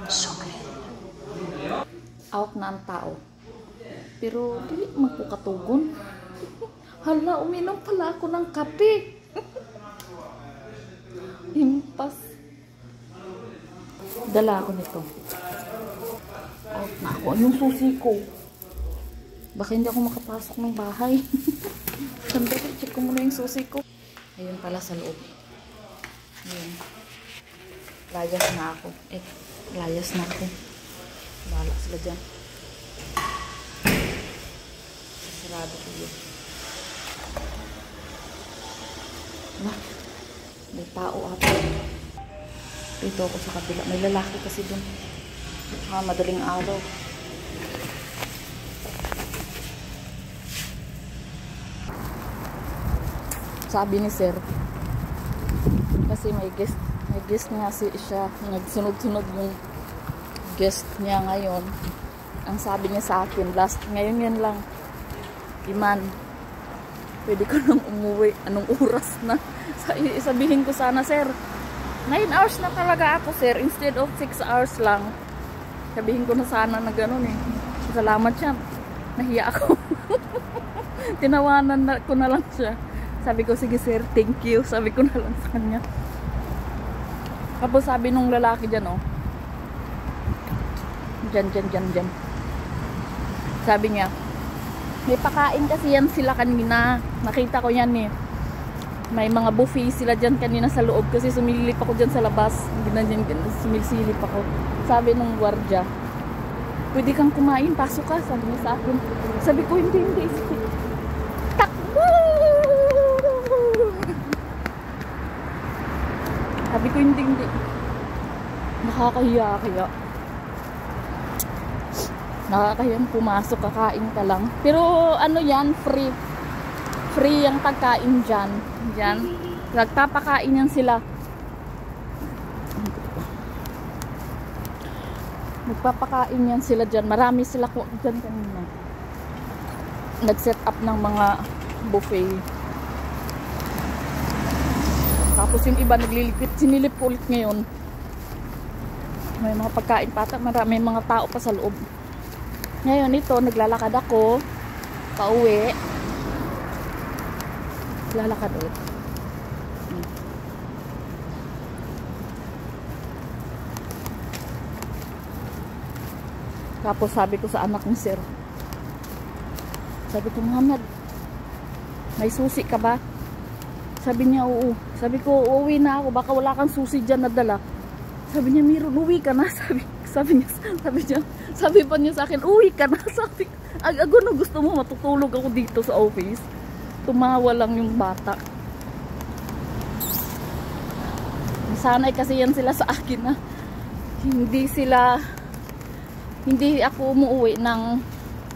Sukli. Out na ang tao. Pero dili man ko katugon. Hala, uminom pala ako ng kape. Himpas. Dala ako nito. Out na ako. Yung susi ko. Baka hindi ako makapasok ng bahay. Sandali, check ko muna yung susi ko. Ayun pala sa loob. Ayun. Layas na ako. Layas na ako. Bahala sila dyan. Sarado ko yun. Wah, may tao ata. Dito ako sa kabila. May lalaki kasi dun. Madaling araw. Sabi ni sir, kasi may guest nga siya, nagsunod-sunod yung guest niya ngayon. Ang sabi niya sa akin, ngayon yan lang, Iman, pwede ko nang umuwi, anong oras na? Sabihin ko sana, sir, 9 hours na talaga ako, sir, instead of 6 hours lang. Sabihin ko na sana na gano'n eh. Salamat siya, nahiya ako. Tinawanan ko na lang siya. Sabi ko, sige sir, thank you. Sabi ko na lang sa kanya. Tapos sabi nung lalaki dyan, oh. Dyan. Sabi niya, may pakain kasi yan sila kanina. Nakita ko yan eh. May mga buffet sila dyan kanina sa loob. Kasi sumilip ako dyan sa labas. Sumisilip ako. Sabi nung gwardiya, pwede kang kumain, pasok ka. Sabi niya sa akin. Sabi ko, hindi. Takbo! Sabi ko, hindi. Nakakahiya kaya. Nakakahiyang pumasok, kakain ka lang. Pero ano yan, free. Free yung pagkain dyan. Diyan. Nagpapakain yan sila. Nagpapakain yan sila dyan. Marami sila dyan kanina. Nag-set up ng mga buffet. Tapos yung iba naglilipit. Sinilip ko ulit ngayon. May mga pagkain pata. Marami mga tao pa sa loob. Ngayon ito, naglalakad ako. Pauwi. Naglalakad ulit. Tapos sabi ko sa anak ni sir. Sabi ko, Muhammad, may susi ka ba? Sabi niya, oo. Sabi ko, uuwi na ako. Baka wala kang susi dyan na dala. Sabi niya, Miro, uwi ka na. Sabi pa niya sa akin, uwi ka na. Sabi ko, ano gusto mo? Matutulog ako dito sa office. Tumawa lang yung bata. Sanay kasi yan sila sa akin na hindi ako umuwi ng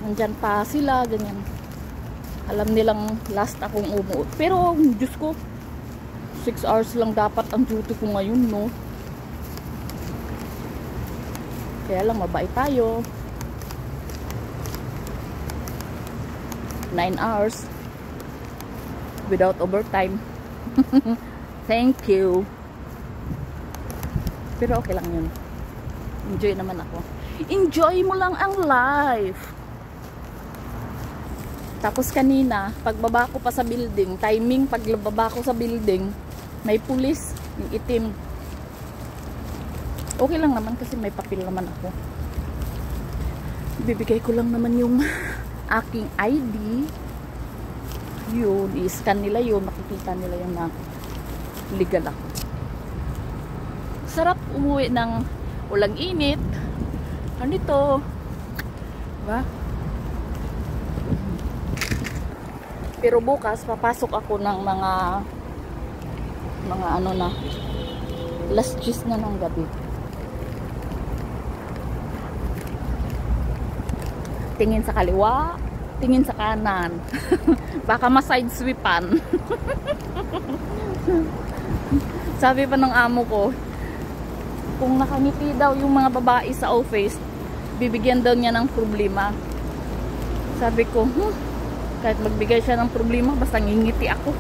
nandyan pa sila, ganyan. Alam nilang last akong umuwi. Pero, Diyos ko, 6 hours lang dapat ang duty ko ngayon, no? Kaya lang, mabait tayo. 9 hours. Without overtime. Thank you. Pero okay lang yun. Enjoy naman ako. Enjoy mo lang ang life. Tapos kanina, pagbaba ko pa sa building, timing pagbaba ko sa building, may pulis, yung itim. Okay lang naman kasi may papel naman ako. Bibigay ko lang naman yung aking ID. Yun, i-scan nila yun, makikita nila yung na legal ako. Sarap umuwi ng ulang init. Ganito. Diba? Pero bukas, papasok ako ng mga ano na, last 10 na ng gabi. Tingin sa kaliwa, tingin sa kanan. Baka ma-side sweepan. Sabi pa ng amo ko, kung nakangiti daw yung mga babae sa office, bibigyan daw niya ng problema. Sabi ko, kahit magbigay siya ng problema, basta ngingiti ako.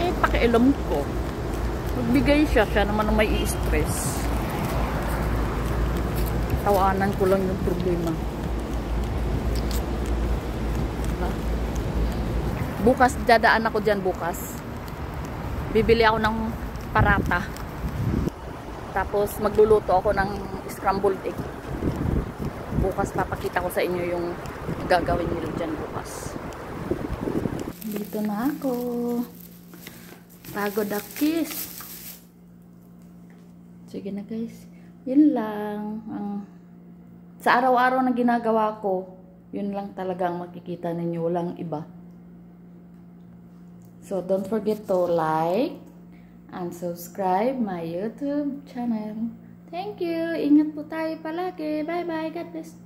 Eh, pakialam ko. Magbigay siya. Siya naman ang may i-stress. Tawanan ko lang yung problema. Bukas, dadaan ako dyan bukas. Bibili ako ng parata. Tapos magluluto ako ng scrambled egg. Bukas papakita ko sa inyo yung gagawin nila dyan bukas. Dito na ako. Pagod ako, kiss. Sige na guys. Yun lang. Sa araw-araw na ginagawa ko, yun lang talagang makikita ninyo. Walang iba. So don't forget to like and subscribe my YouTube channel. Thank you. Ingat po tayo palagi. Bye bye. God bless.